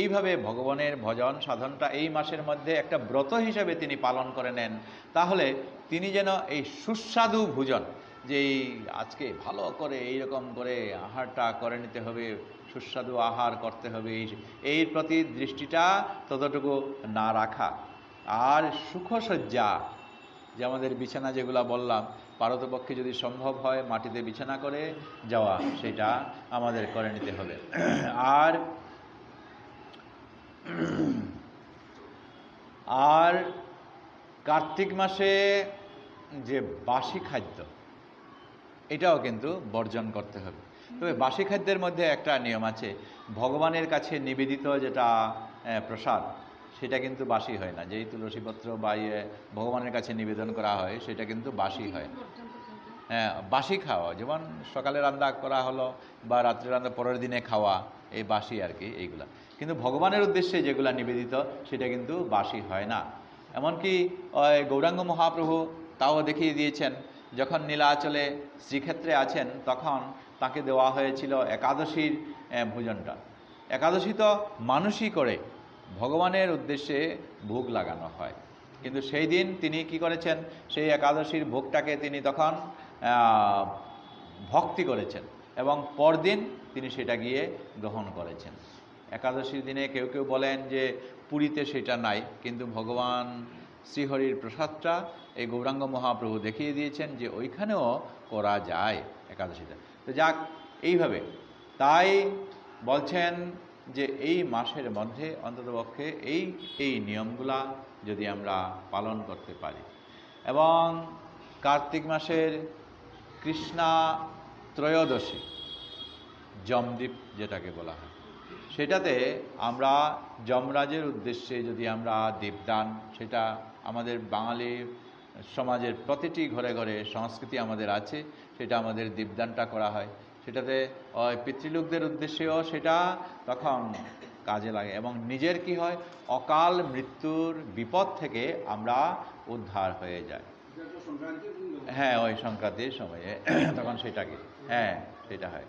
এইভাবে ভগবানের ভজন সাধনটা এই মাসের মধ্যে একটা ব্রত হিসেবে তিনি পালন করে নেন, তাহলে তিনি যেন এই সুস্বাদু ভোজন, যে আজকে ভালো করে এইরকম করে আহারটা করে নিতে হবে, সুস্বাদু আহার করতে হবে, এই প্রতি দৃষ্টিটা ততটুকু না রাখা। আর সুখসজ্জা, যে আমাদের বিছানা যেগুলা বললাম, পারতপক্ষে যদি সম্ভব হয় মাটিতে বিছানা করে যাওয়া, সেটা আমাদের করে নিতে হবে। আর কার্তিক মাসে যে বাসি খাদ্য, এটাও কিন্তু বর্জন করতে হবে। তবে বাসি খাদ্যের মধ্যে একটা নিয়ম আছে, ভগবানের কাছে নিবেদিত যেটা প্রসাদ, সেটা কিন্তু বাসি হয় না। যেই তুলসীপত্র বা ভগবানের কাছে নিবেদন করা হয় সেটা কিন্তু বাসি হয়। হ্যাঁ, বাসি খাওয়া, যেমন সকালে রান্না করা হলো বা রাত্রে রান্না পরের দিনে খাওয়া, এই বাসি আর কি এইগুলা। কিন্তু ভগবানের উদ্দেশ্যে যেগুলা নিবেদিত সেটা কিন্তু বাসি হয় না। এমনকি গৌরাঙ্গ মহাপ্রভু তাও দেখিয়ে দিয়েছেন, যখন নীলাচলে শ্রীক্ষেত্রে আছেন তখন তাকে দেওয়া হয়েছিল একাদশীর ভোজনটা। একাদশী তো মানুষই করে, ভগবানের উদ্দেশ্যে ভোগ লাগানো হয়, কিন্তু সেই দিন তিনি কি করেছেন, সেই একাদশীর ভোগটাকে তিনি তখন ভক্তি করেছেন এবং পরদিন তিনি সেটা গিয়ে গ্রহণ করেছেন। একাদশীর দিনে কেউ কেউ বলেন যে পুরীতে সেটা নাই, কিন্তু ভগবান শ্রীহরির প্রসাদটা এই গৌরাঙ্গ মহাপ্রভু দেখিয়ে দিয়েছেন যে ওইখানেও করা যায় একাদশীটা। তো যাক, এইভাবে তাই বলছেন যে এই মাসের মধ্যে অন্ততপক্ষে এই নিয়মগুলা যদি আমরা পালন করতে পারি, এবং কার্তিক মাসের কৃষ্ণা ত্রয়োদশী, যমদ্বীপ যেটাকে বলা হয়, সেটাতে আমরা যমরাজের উদ্দেশ্যে যদি আমরা দীপদান, সেটা আমাদের বাঙালি সমাজের প্রতিটি ঘরে ঘরে সংস্কৃতি আমাদের আছে, সেটা আমাদের দীপদানটা করা হয়, সেটাতে ওই পিতৃলোকদের উদ্দেশ্যেও সেটা তখন কাজে লাগে এবং নিজের কি হয়, অকাল মৃত্যুর বিপদ থেকে আমরা উদ্ধার হয়ে যাই। হ্যাঁ, ওই সংক্রান্তির সময়ে তখন সেটাকে সেটা হয়।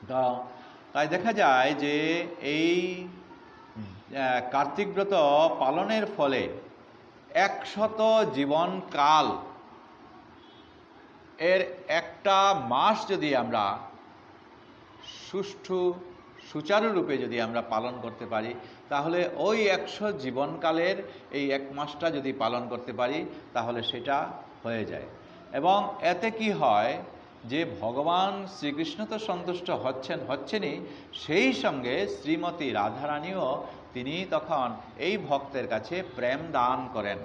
তো তাই দেখা যায় যে এই কার্তিক ব্রত পালনের ফলে 100 জীবনকাল এর একটা মাস যদি আমরা সুষ্ঠু সুচারুরূপে যদি আমরা পালন করতে পারি, তাহলে ওই 100 জীবনকালের এই 1 মাসটা যদি পালন করতে পারি, তাহলে সেটা হয়ে যায়। এবং এতে কি হয় যে ভগবান শ্রীকৃষ্ণ তো সন্তুষ্ট হচ্ছেনই, সেই সঙ্গে শ্রীমতী রাধারানীও তিনি তখন এই ভক্তের কাছে প্রেম দান করেন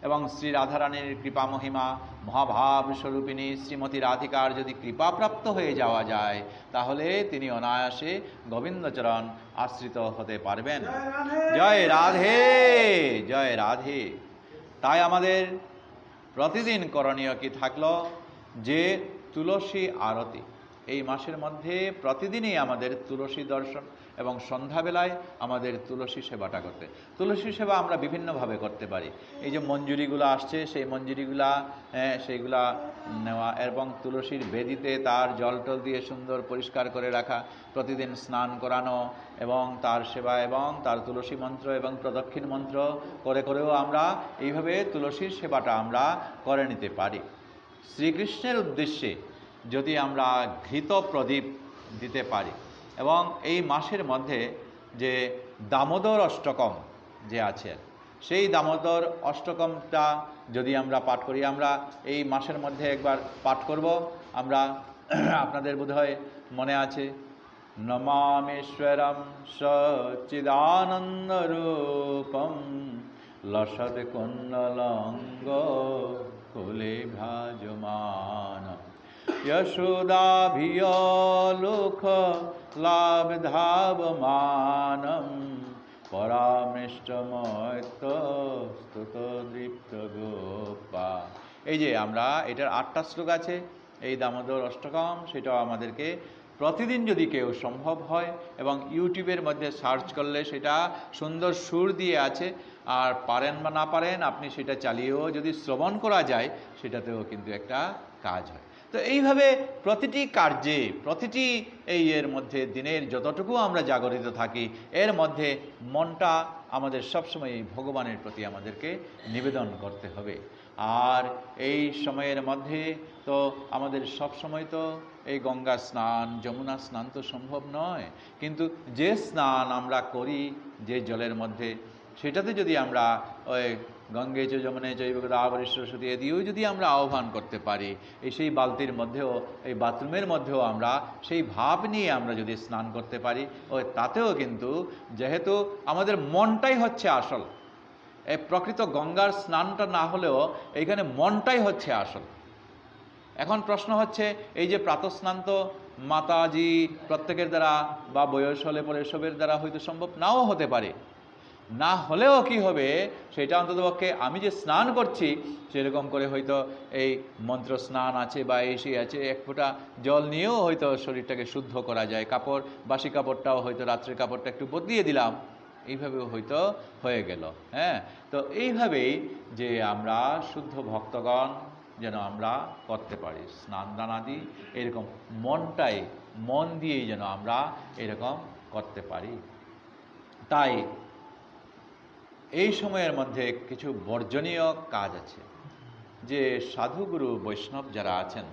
এবং শ্রী রাধারানীর কৃপা মহিমা মহাভাব স্বরূপিণী শ্রীমতী রাধিকার যদি কৃপাপ্রাপ্ত হয়ে যাওয়া যায়, তাহলে তিনি অনায়াসে গোবিন্দচরণ আশ্রিত হতে পারবেন। জয় রাধে, জয় রাধে। তাই আমাদের প্রতিদিন করণীয় কি থাকলো, যে তুলসী আরতি এই মাসের মধ্যে প্রতিদিনই আমাদের তুলসী দর্শন এবং সন্ধ্যাবেলায় আমাদের তুলসী সেবাটা করতে। তুলসী সেবা আমরা বিভিন্নভাবে করতে পারি। এই যে মঞ্জুরিগুলো আসছে, সেই মঞ্জুরিগুলা সেইগুলা নেওয়া এবং তুলসীর বেদিতে তার জল টল দিয়ে সুন্দর পরিষ্কার করে রাখা, প্রতিদিন স্নান করানো এবং তার সেবা এবং তার তুলসী মন্ত্র এবং প্রদক্ষিণ মন্ত্র করেও আমরা এইভাবে তুলসীর সেবাটা আমরা করে নিতে পারি। শ্রীকৃষ্ণের উদ্দেশ্যে যদি আমরা ঘৃত প্রদীপ দিতে পারি এবং এই মাসের মধ্যে যে দামোদর অষ্টকম যে আছে, সেই দামোদর অষ্টকমটা যদি আমরা পাঠ করি, আমরা এই মাসের মধ্যে একবার পাঠ করব। আমরা আপনাদের বোধহয় মনে আছে, নমামেশ্বরম সচ্চিদানন্দ রূপম লসৎ কুণ্ডলঙ্গ কুলে ভ্রাজমান यशोदाभिलोक लाभधावमानं পরামৃষ্টময়ত স্তুত দৃপ্ত গোপা। এই যে আমরা এটার 8টা শ্লোক আছে, এই দামোদর অষ্টকম, সেটাও আমাদেরকে প্রতিদিন যদি কেউ সম্ভব হয়, এবং ইউটিউবের মধ্যে সার্চ করলে সেটা সুন্দর সুর দিয়ে আছে, আর পারেন বা না পারেন আপনি সেটা চালিয়েও যদি শ্রবণ করা যায়, সেটাতেও কিন্তু একটা কাজ হয়। তো এইভাবে প্রতিটি কার্যে, প্রতিটি এর মধ্যে দিনের যতটুকু আমরা জাগরিত থাকি, এর মধ্যে মনটা আমাদের সবসময় এই ভগবানের প্রতি আমাদেরকে নিবেদন করতে হবে। আর এই সময়ের মধ্যে তো আমাদের সবসময় তো এই গঙ্গা স্নান, যমুনা স্নান তো সম্ভব নয়, কিন্তু যে স্নান আমরা করি যে জলের মধ্যে, সেটাতে যদি আমরা ওই গঙ্গে চ যমুনে চৈব গোদাবরী সরস্বতী দিয়েও যদি আমরা আহ্বান করতে পারি, সেই বালতির মধ্যেও, এই বাথরুমের মধ্যেও আমরা সেই ভাব নিয়ে আমরা যদি স্নান করতে পারি, তাতেও কিন্তু যেহেতু আমাদের মনটাই হচ্ছে আসল, এই প্রকৃত গঙ্গার স্নানটা না হলেও এইখানে মনটাই হচ্ছে আসল। এখন প্রশ্ন হচ্ছে, এই যে প্রাতঃস্নান তো মাতাজি প্রত্যেকের দ্বারা বা বয়স হলে পরে এসবের দ্বারা হয়তো সম্ভব নাও হতে পারে, না হলেও কি হবে, সেটা অন্ততপক্ষে আমি যে স্নান করছি সেরকম করে হয়তো এই মন্ত্র স্নান আছে বা এই সেই আছে, এক ফোঁটা জল নিয়েও হয়তো শরীরটাকে শুদ্ধ করা যায়। কাপড়, বাসি কাপড়টাও হয়তো রাত্রের কাপড়টা একটু বদলিয়ে দিলাম, এইভাবেও হয়তো হয়ে গেল। তো এইভাবেই যে আমরা শুদ্ধ ভক্তগণ যেন আমরা করতে পারি স্নান দানাদি, এরকম মন দিয়েই যেন আমরা এরকম করতে পারি। তাই এই সময়ের মধ্যে কিছু বর্জনীয় কাজ আছে। যে সাধুগুরু বৈষ্ণব যারা আছেন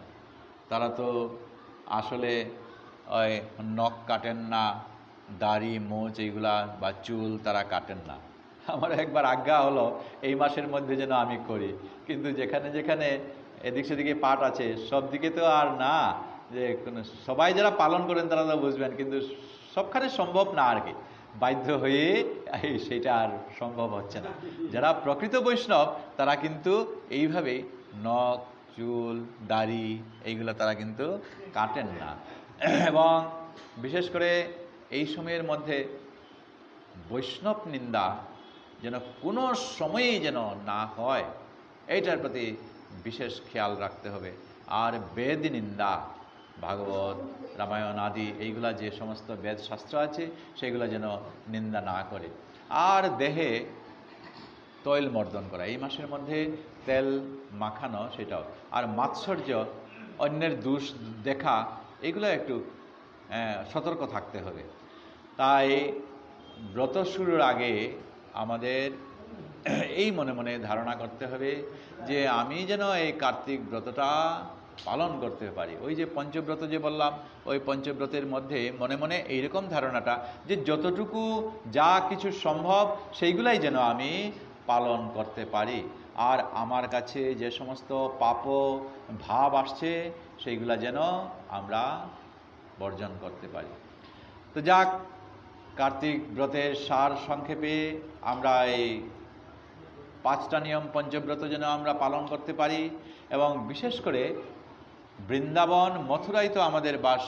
তারা তো আসলে ওই নখ কাটেন না, দাড়ি মোচ এইগুলা বা চুল তারা কাটেন না। আমার একবার আজ্ঞা হলো এই মাসের মধ্যে যেন আমি করি, কিন্তু যেখানে যেখানে এদিক সেদিকে পাঠ আছে সব দিকে তো আর না, যে সবাই যারা পালন করেন তারা তো বুঝবেন, কিন্তু সবখানে সম্ভব না আর কি, বাধ্য হয়ে সেটা আর সম্ভব হচ্ছে না। যারা প্রকৃত বৈষ্ণব তারা কিন্তু এইভাবেই নখ চুল দাড়ি এইগুলো তারা কিন্তু কাটেন না। এবং বিশেষ করে এই সময়ের মধ্যে বৈষ্ণব নিন্দা যেন কোনো সময়েই যেন না হয়, এইটার প্রতি বিশেষ খেয়াল রাখতে হবে। আর বেদ নিন্দা, ভাগবত রামায়ণ আদি এইগুলা যে সমস্ত বেদ শাস্ত্র আছে সেগুলো যেন নিন্দা না করে। আর দেহে তৈল মর্দন করা, এই মাসের মধ্যে তেল মাখানো সেটাও, আর মাৎসর্য অন্যের দোষ দেখা এগুলো একটু সতর্ক থাকতে হবে। তাই ব্রত শুরুর আগে আমাদের এই মনে মনে ধারণা করতে হবে যে আমি যেন এই কার্তিক ব্রতটা পালন করতে পারি। ওই যে পঞ্চব্রত যে বললাম, ওই পঞ্চব্রতের মধ্যে মনে মনে এইরকম ধারণাটা যে যতটুকু যা কিছু সম্ভব সেইগুলাই যেন আমি পালন করতে পারি। আর আমার কাছে যে সমস্ত পাপ ভাব আসছে সেইগুলা যেন আমরা বর্জন করতে পারি। তো যাক, কার্তিক ব্রতের সার সংক্ষেপে আমরা এই 5টা নিয়ম পঞ্চব্রত যেন আমরা পালন করতে পারি। এবং বিশেষ করে বৃন্দাবন মথুরাই তো আমাদের বাস,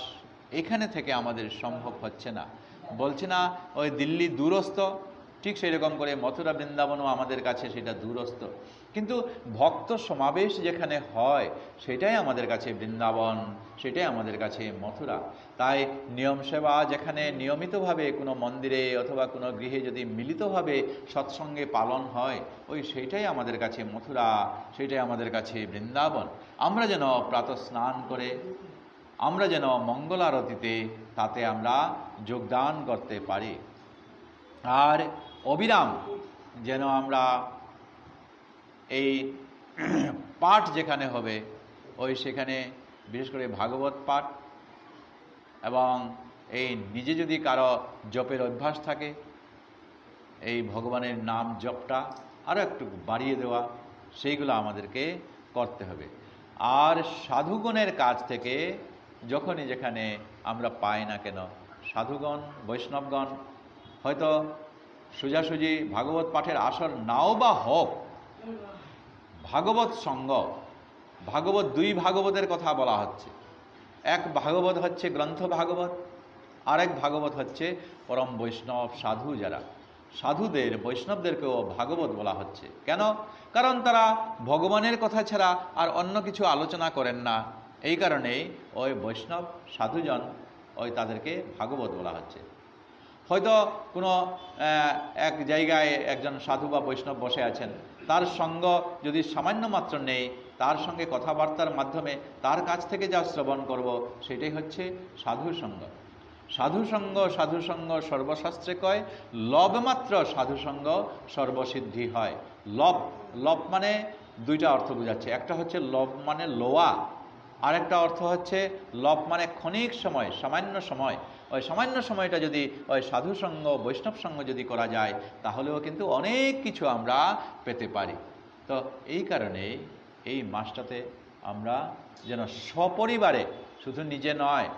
এখানে থেকে আমাদের সম্ভব হচ্ছে না। বলছে না ওই দিল্লি দূরস্থ, ঠিক সেই রকম করে মথুরা বৃন্দাবনও আমাদের কাছে সেটা দূরস্থ, কিন্তু ভক্ত সমাবেশ যেখানে হয় সেটাই আমাদের কাছে বৃন্দাবন, সেটাই আমাদের কাছে মথুরা। তাই নিয়ম সেবা যেখানে নিয়মিতভাবে কোনো মন্দিরে অথবা কোনো গৃহে যদি মিলিতভাবে সৎসঙ্গে পালন হয়, ওই সেইটাই আমাদের কাছে মথুরা, সেইটাই আমাদের কাছে বৃন্দাবন। আমরা যেন প্রাতঃ স্নান করে আমরা যেন মঙ্গল আরতিতে তাতে আমরা যোগদান করতে পারি। আর অবিরাম যেন আমরা এই পাঠ যেখানে হবে ওই সেখানে বিশেষ করে ভাগবত পাঠ, এবং এই নিজে যদি কারো জপের অভ্যাস থাকে এই ভগবানের নাম জপটা আরও একটু বাড়িয়ে দেওয়া, সেইগুলো আমাদেরকে করতে হবে। আর সাধুগণের কাছ থেকে যখনই যেখানে আমরা পাই না কেন, সাধুগণ বৈষ্ণবগণ হয়তো সোজাসুজি ভাগবত পাঠের আসর নাও বা হোক, ভাগবত সঙ্গ, ভাগবত 2 ভাগবতের কথা বলা হচ্ছে। এক ভাগবত হচ্ছে গ্রন্থ ভাগবত, আরেক ভাগবত হচ্ছে পরম বৈষ্ণব সাধু যারা, সাধুদের বৈষ্ণবদেরকেও ভাগবত বলা হচ্ছে। কেন? কারণ তারা ভগবানের কথা ছাড়া আর অন্য কিছু আলোচনা করেন না, এই কারণেই ওই বৈষ্ণব সাধুজন ওই তাদেরকে ভাগবত বলা হচ্ছে। হয়তো কোনো এক জায়গায় একজন সাধু বা বৈষ্ণব বসে আছেন, তার সঙ্গ যদি সামান্য মাত্র নেই, তার সঙ্গে কথাবার্তার মাধ্যমে তার কাছ থেকে যা শ্রবণ করব সেটাই হচ্ছে সাধুসঙ্গ। সাধুসঙ্গ সাধুসঙ্গ সর্বশাস্ত্রে কয়, লবমাত্র সাধুসঙ্গ সর্বসিদ্ধি হয়। লব, লব মানে 2টা অর্থ বোঝাচ্ছে। একটা হচ্ছে লব মানে লোয়া, আরেকটা অর্থ হচ্ছে লব মানে ক্ষণিক সময়, সামান্য সময়। ওই সামান্য সময়টা যদি ওই সাধুসঙ্গ বৈষ্ণব সঙ্গ যদি করা যায় তাহলেও কিন্তু অনেক কিছু আমরা পেতে পারি। তো এই কারণে এই মাসটাতে আমরা যেন সপরিবারে, শুধু নিজে নয়,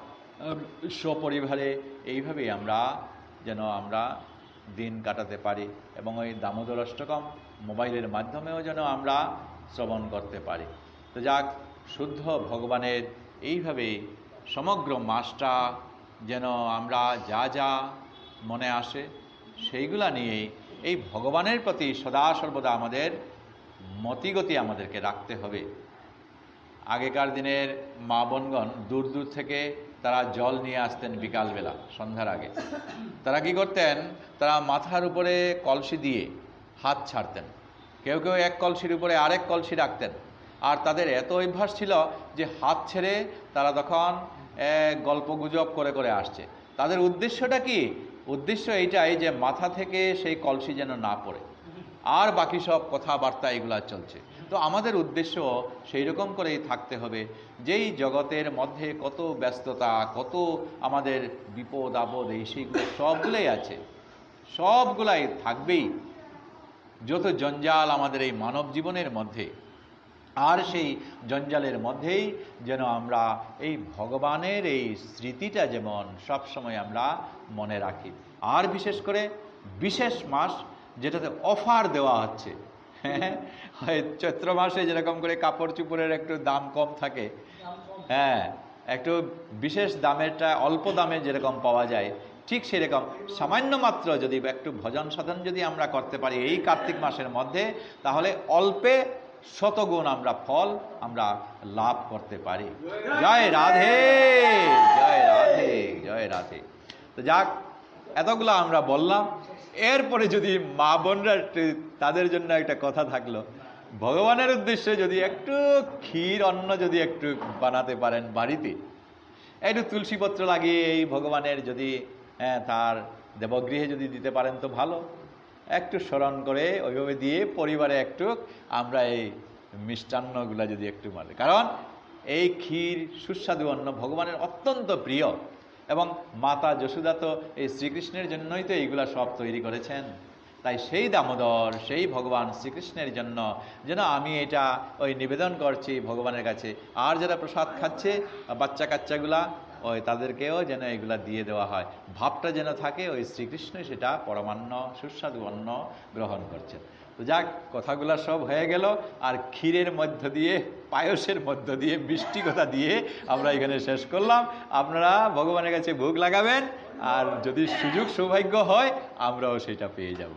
সপরিবারে এইভাবেই আমরা যেন আমরা দিন কাটাতে পারি, এবং ওই দামোদর অষ্টকম মোবাইলের মাধ্যমেও যেন আমরা শ্রবণ করতে পারি। তো যাক, শুদ্ধ ভগবানের এইভাবেই সমগ্র মাসটা যেন আমরা যা যা মনে আসে সেইগুলা নিয়েই এই ভগবানের প্রতি সদা সর্বদা আমাদের মতিগতি আমাদেরকে রাখতে হবে। আগেকার দিনের মা বোনগণ দূর দূর থেকে তারা জল নিয়ে আসতেন বিকালবেলা, সন্ধ্যার আগে। তারা কি করতেন? তারা মাথার উপরে কলসি দিয়ে হাত ছাড়তেন, কেউ কেউ এক কলসির উপরে আরেক কলসি রাখতেন। আর তাদের এত অভ্যাস ছিল যে হাত ছেড়ে তারা তখন গল্প গুজব করে করে আসছে। তাদের উদ্দেশ্যটা কি? উদ্দেশ্য এইটাই যে মাথা থেকে সেই কলসি যেন না পড়ে, আর বাকি সব কথাবার্তা এগুলা চলছে। তো আমাদের উদ্দেশ্য সেই রকম করেই থাকতে হবে, যেই জগতের মধ্যে কত ব্যস্ততা, কত আমাদের বিপদ আপদ, এই সেইগুলো সবগুলোই আছে, সবগুলাই থাকবেই, যত জঞ্জাল আমাদের এই মানব জীবনের মধ্যে। আর সেই জঞ্জালের মধ্যেই যেন আমরা এই ভগবানের এই স্মৃতিটা যেমন সবসময় আমরা মনে রাখি। আর বিশেষ করে বিশেষ মাস যেটাতে অফার দেওয়া হচ্ছে, হ্যাঁ, চৈত্র মাসে যেরকম করে কাপড় চুপড়ের একটু দাম কম থাকে, হ্যাঁ, একটু বিশেষ দামেরটা অল্প দামে যেরকম পাওয়া যায়, ঠিক সেরকম সামান্য মাত্র যদি একটু ভজন সাধন যদি আমরা করতে পারি এই কার্তিক মাসের মধ্যে, তাহলে অল্পে শতগুণ আমরা ফল আমরা লাভ করতে পারি। জয় রাধে, জয় রাধে, জয় রাধে। তো যাক, এতগুলো আমরা বললাম। এরপরে যদি মা বোনরা তাদের জন্য একটা কথা থাকলো, ভগবানের উদ্দেশ্যে যদি একটু ক্ষীর অন্ন যদি একটু বানাতে পারেন বাড়িতে, একটু তুলসীপত্র লাগিয়ে এই ভগবানের যদি তার দেবগৃহে যদি দিতে পারেন তো ভালো। একটু স্মরণ করে ওইভাবে দিয়ে পরিবারে একটু আমরা এই মিষ্টান্নগুলা যদি একটু মানে, কারণ এই ক্ষীর সুস্বাদু অন্ন ভগবানের অত্যন্ত প্রিয়, এবং মাতা যশোদা তো এই শ্রীকৃষ্ণের জন্যই তো এইগুলা সব তৈরি করেছেন। তাই সেই দামোদর, সেই ভগবান শ্রীকৃষ্ণের জন্য যেন আমি এটা ওই নিবেদন করছি ভগবানের কাছে। আর যারা প্রসাদ খাচ্ছে বাচ্চা কাচ্চাগুলা, ওই তাদেরকেও যেন এগুলা দিয়ে দেওয়া হয়, ভাবটা যেন থাকে ওই শ্রীকৃষ্ণই সেটা পরমান্ন সুস্বাদু অন্ন গ্রহণ করছেন। তো যাক, কথাগুলা সব হয়ে গেল। আর ক্ষীরের মধ্য দিয়ে, পায়সের মধ্য দিয়ে, মিষ্টি কথা দিয়ে আমরা এখানে শেষ করলাম। আপনারা ভগবানের কাছে ভোগ লাগাবেন, আর যদি সুযোগ সৌভাগ্য হয় আমরাও সেটা পেয়ে যাব।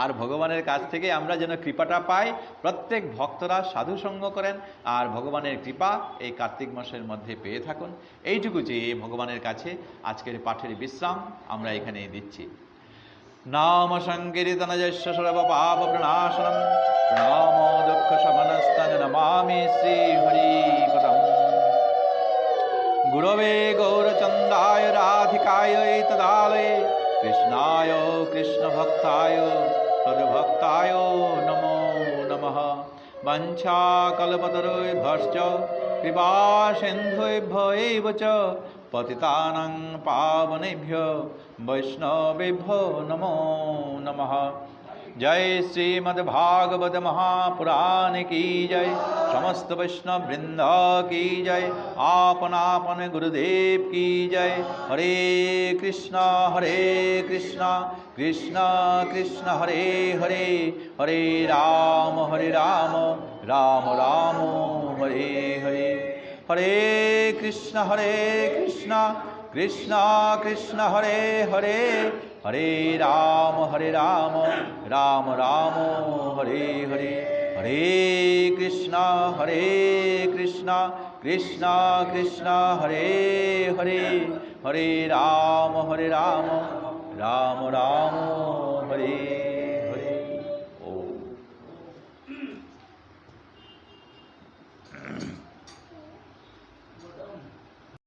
আর ভগবানের কাছ থেকে আমরা যেন কৃপাটা পাই। প্রত্যেক ভক্তরা সাধু সঙ্গ করেন আর ভগবানের কৃপা এই কার্তিক মাসের মধ্যে পেয়ে থাকুন, এইটুকু চেয়ে ভগবানের কাছে আজকের পাঠের বিশ্রাম আমরা এখানে দিচ্ছি। নাম সংকীর্তন যস্য সর্ব পাপ প্রণাশনম, প্রণাম দুঃখ শমনস্তং নমামি শ্রী হরিপদম। গুরবে গৌরচন্দ্রায় রাধিকায় তদালয়ে, কৃষ্ণায় কৃষ্ণ ভক্তায় তদ্ভক্তায় নমো নমঃ। বাঞ্ছা কল্পতরুভ্যশ্চ কৃপা সিন্ধুভ্য এব চ পতিতানাং পাবনেভ্যো বৈষ্ণবেভ্যো নমো নমঃ। जय श्रीमद्भागवत महापुराण की जय, समस्त वैष्णव वृंद की जय, आपन आपन गुरुदेव की जय। हरे कृष्णा कृष्ण कृष्ण हरे हरे, हरे राम राम राम हरे हरे। हरे कृष्ण कृष्ण कृष्ण हरे हरे, हरे राम राम राम हरे हरे। हरे कृष्ण कृष्ण कृष्ण हरे हरे, हरे राम राम राम हरे